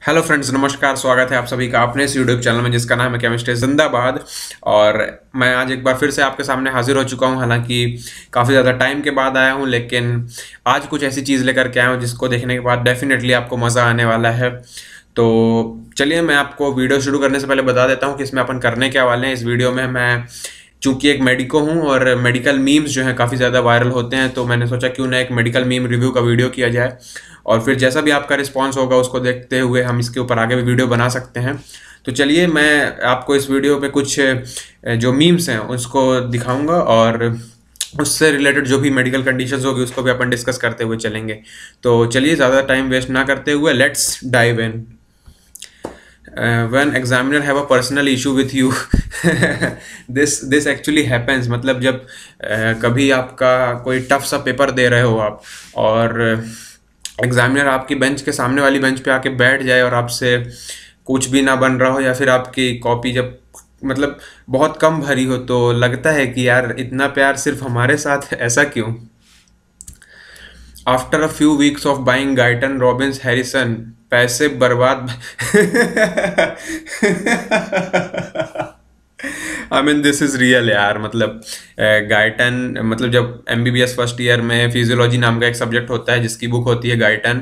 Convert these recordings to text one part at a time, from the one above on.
Hello friends, नमस्कार। स्वागत है आप सभी का अपने इस यूट्यूब चैनल में जिसका नाम है केमिस्ट्री जिंदाबाद। और मैं आज एक बार फिर से आपके सामने हाजिर हो चुका हूं। हालांकि काफ़ी ज़्यादा टाइम के बाद आया हूं, लेकिन आज कुछ ऐसी चीज़ लेकर के आया हूं जिसको देखने के बाद डेफिनेटली आपको मज़ा आने वाला है। तो चलिए, मैं आपको वीडियो शुरू करने से पहले बता देता हूँ कि इसमें अपन करने क्या वाले हैं। इस वीडियो में मैं चूंकि एक मेडिको हूँ और मेडिकल मीम्स जो हैं काफ़ी ज़्यादा वायरल होते हैं, तो मैंने सोचा क्यों ना एक मेडिकल मीम रिव्यू का वीडियो किया जाए। और फिर जैसा भी आपका रिस्पांस होगा उसको देखते हुए हम इसके ऊपर आगे भी वीडियो बना सकते हैं। तो चलिए, मैं आपको इस वीडियो पे कुछ जो मीम्स हैं उसको दिखाऊंगा और उससे रिलेटेड जो भी मेडिकल कंडीशंस होगी उसको भी अपन डिस्कस करते हुए चलेंगे। तो चलिए, ज़्यादा टाइम वेस्ट ना करते हुए let's dive in. when examiner have a personal issue with you this actually happens। मतलब जब कभी आपका कोई टफ सा पेपर दे रहे हो आप, और एग्जामिनर आपकी बेंच के सामने वाली बेंच पे आके बैठ जाए और आपसे कुछ भी ना बन रहा हो, या फिर आपकी कॉपी जब मतलब बहुत कम भरी हो, तो लगता है कि यार इतना प्यार सिर्फ हमारे साथ है, ऐसा क्यों। After a few weeks of buying Guyton Robins Harrison, पैसे बर्बाद I mean this is real यार। मतलब गाइटन, मतलब जब एमबीबीएस फर्स्ट ईयर में फिजियोलॉजी नाम का एक सब्जेक्ट होता है जिसकी बुक होती है गाइटन।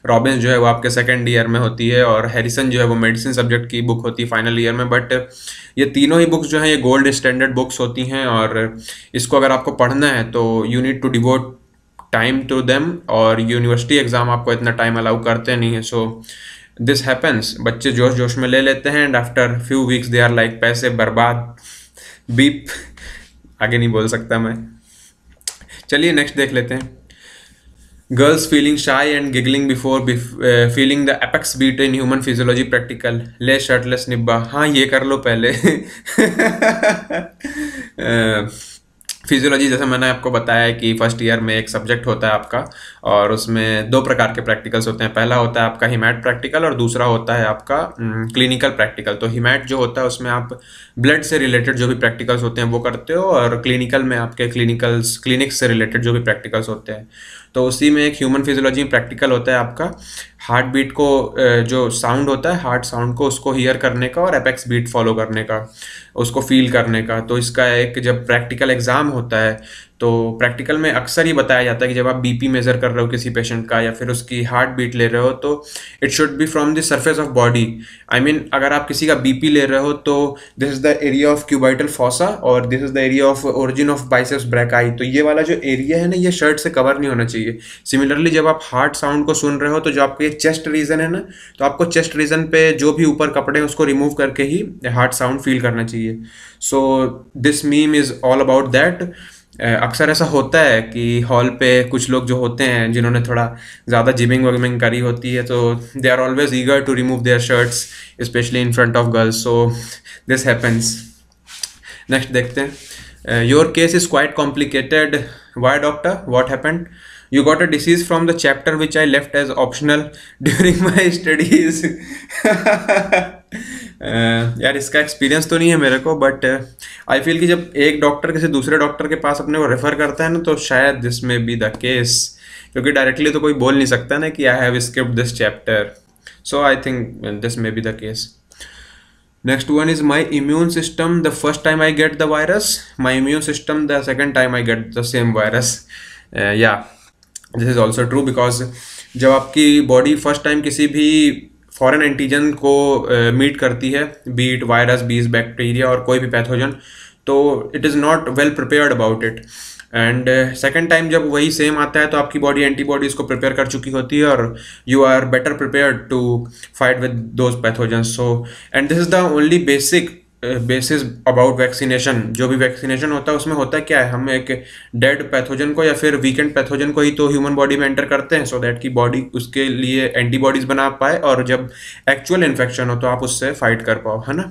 रॉबिन्स जो है वो आपके सेकेंड ईयर में होती है, और हैरिसन जो है वो मेडिसिन सब्जेक्ट की बुक होती है फाइनल ईयर में। बट ये तीनों ही बुक्स जो हैं ये गोल्ड स्टैंडर्ड बुक्स होती हैं, और इसको अगर आपको पढ़ना है तो you need to devote time to them, और यूनिवर्सिटी एग्जाम आपको इतना टाइम अलाउ करते नहीं है। सो दिस हैपन्स, बच्चे जोश जोश में ले लेते हैं and after few weeks they are like पैसे बर्बाद, बीप। आगे नहीं बोल सकता मैं। चलिए नेक्स्ट देख लेते हैं। Girls feeling shy and giggling before feeling the apex beat in human physiology practical, ले शर्टलेस निब्बा। हाँ, ये कर लो पहले। फिजियोलॉजी, जैसे मैंने आपको बताया कि फर्स्ट ईयर में एक सब्जेक्ट होता है आपका, और उसमें दो प्रकार के प्रैक्टिकल्स होते हैं। पहला होता है आपका हिमैट प्रैक्टिकल और दूसरा होता है आपका क्लिनिकल प्रैक्टिकल। तो हिमैट जो होता है उसमें आप ब्लड से रिलेटेड जो भी प्रैक्टिकल्स होते हैं वो करते हो, और क्लिनिकल में आपके क्लिनिक्स से रिलेटेड जो भी प्रैक्टिकल्स होते हैं। तो उसी में एक ह्यूमन फिजियोलॉजी में प्रैक्टिकल होता है आपका हार्ट बीट को, जो साउंड होता है हार्ट साउंड को उसको हियर करने का, और एपेक्स बीट फॉलो करने का, उसको फील करने का। तो इसका एक जब प्रैक्टिकल एग्जाम होता है तो प्रैक्टिकल में अक्सर ही बताया जाता है कि जब आप बीपी मेजर कर रहे हो किसी पेशेंट का, या फिर उसकी हार्ट बीट ले रहे हो, तो it should be from the surface of body. I mean अगर आप किसी का बीपी ले रहे हो तो this is the area of cubital fossa, और this is the area of origin of biceps brachii. तो ये वाला जो एरिया है ना, ये शर्ट से कवर नहीं होना चाहिए। सिमिलरली जब आप हार्ट साउंड को सुन रहे हो तो जो आपका ये चेस्ट रीजन है ना, तो आपको चेस्ट रीजन पे जो भी ऊपर कपड़े हैं उसको रिमूव करके ही हार्ट साउंड फील करना चाहिए। So this meme is all about that. अक्सर ऐसा होता है कि हॉल पे कुछ लोग जो होते हैं जिन्होंने थोड़ा ज़्यादा जिमिंग वगमिंग करी होती है, तो they are always eager to remove their shirts, specially in front of girls. So this happens. Next देखते हैं। Your case is quite complicated, why doctor, what happened. You got a disease from the chapter which I left as optional during my studies। यार इसका experience तो नहीं है मेरे को, but I feel कि जब एक डॉक्टर किसी दूसरे डॉक्टर के पास अपने को रेफर करता है ना, तो शायद this may be the case, क्योंकि डायरेक्टली तो कोई बोल नहीं सकता ना कि I have skipped this chapter. So I think this may be the case. Next one is my immune system the first time I get the virus, my immune system the second time I get the same virus। Yeah, this is also true, because जब आपकी body first time किसी भी foreign antigen को meet करती है, beat virus, बीज, bacteria और कोई भी पैथोजन, तो it is not well prepared about it. And second time जब वही सेम आता है तो आपकी बॉडी एंटीबॉडीज को प्रिपेयर कर चुकी होती है, और you are better prepared to fight with those pathogens. So and this is the only basic basis about vaccination. जो भी वैक्सीनेशन होता है उसमें होता है क्या है, हम एक डेड पैथोजन को या फिर वीकेंड पैथोजन को ही तो ह्यूमन बॉडी में एंटर करते हैं, सो दैट की बॉडी उसके लिए एंटीबॉडीज बना पाए, और जब एक्चुअल इन्फेक्शन हो तो आप उससे फाइट कर पाओ, है ना।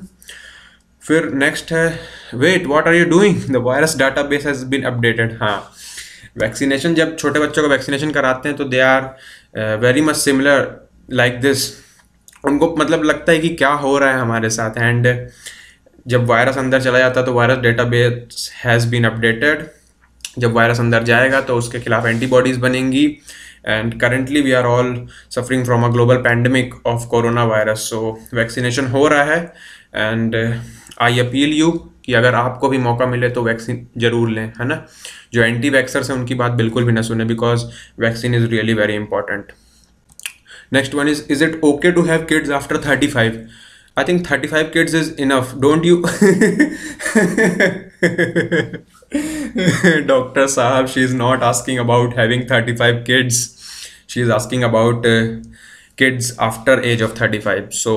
फिर नेक्स्ट है, wait what are you doing, the virus database has been updated. हाँ, वैक्सीनेशन जब छोटे बच्चों को वैक्सीनेशन कराते हैं तो they are very much similar like this. उनको मतलब लगता है कि क्या हो रहा है हमारे साथ, एंड जब वायरस अंदर चला जाता है तो virus database has been updated. जब वायरस अंदर जाएगा तो उसके खिलाफ एंटीबॉडीज़ बनेंगी, and currently we are all suffering from a global pandemic of coronavirus. So vaccination हो रहा है and I appeal you कि अगर आपको भी मौका मिले तो वैक्सीन जरूर लें, है ना। जो एंटी वैक्सर्स हैं उनकी बात बिल्कुल भी ना सुने, because vaccine is really very important. Next one is it okay to have kids after 35? I think 35 kids is enough, don't you? Dr. Sahab, she is not asking about having 35 kids. She is asking about kids after age of 35. So,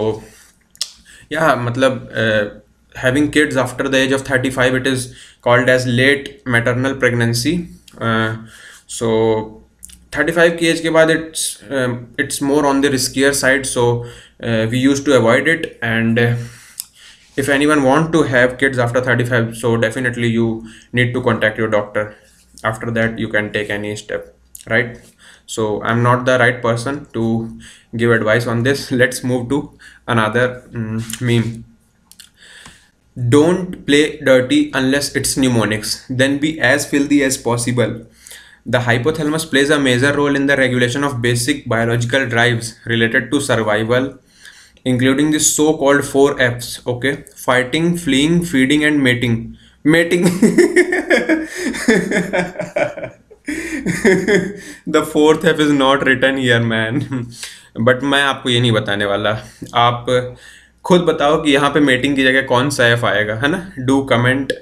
yeah, मतलब having kids after the age of 35, it is called as late maternal pregnancy. So 35 की as के बाद it's more on the riskier side, so we used to avoid it. And if anyone want to have kids after 35, so definitely you need to contact your doctor. After that you can take any step, right? So I'm not the right person to give advice on this. Let's move to another meme. Don't play dirty unless it's mnemonics, then be as filthy as possible. The hypothalamus plays a major role in the regulation of basic biological drives related to survival, including the so-called 4 F's, okay? Fighting, fleeing, feeding and mating. Mating. The fourth F is not written here, man. But मैं आपको ये नहीं बताने वाला, आप खुद बताओ कि यहाँ पे मेटिंग की जगह कौन सा एफ आएगा, है ना। डू कमेंट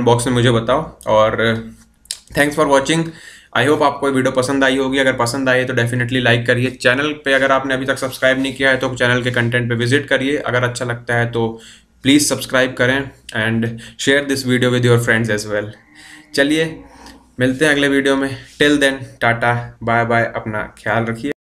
बॉक्स में मुझे बताओ। और thanks for watching. I hope आपको ये वीडियो पसंद आई होगी। अगर पसंद आई है तो डेफिनेटली लाइक करिए। चैनल पे अगर आपने अभी तक सब्सक्राइब नहीं किया है तो चैनल के कंटेंट पे विजिट करिए। अगर अच्छा लगता है तो प्लीज़ सब्सक्राइब करें and share this video with your friends as well. चलिए मिलते हैं अगले वीडियो में। Till then tata bye bye, अपना ख्याल रखिए।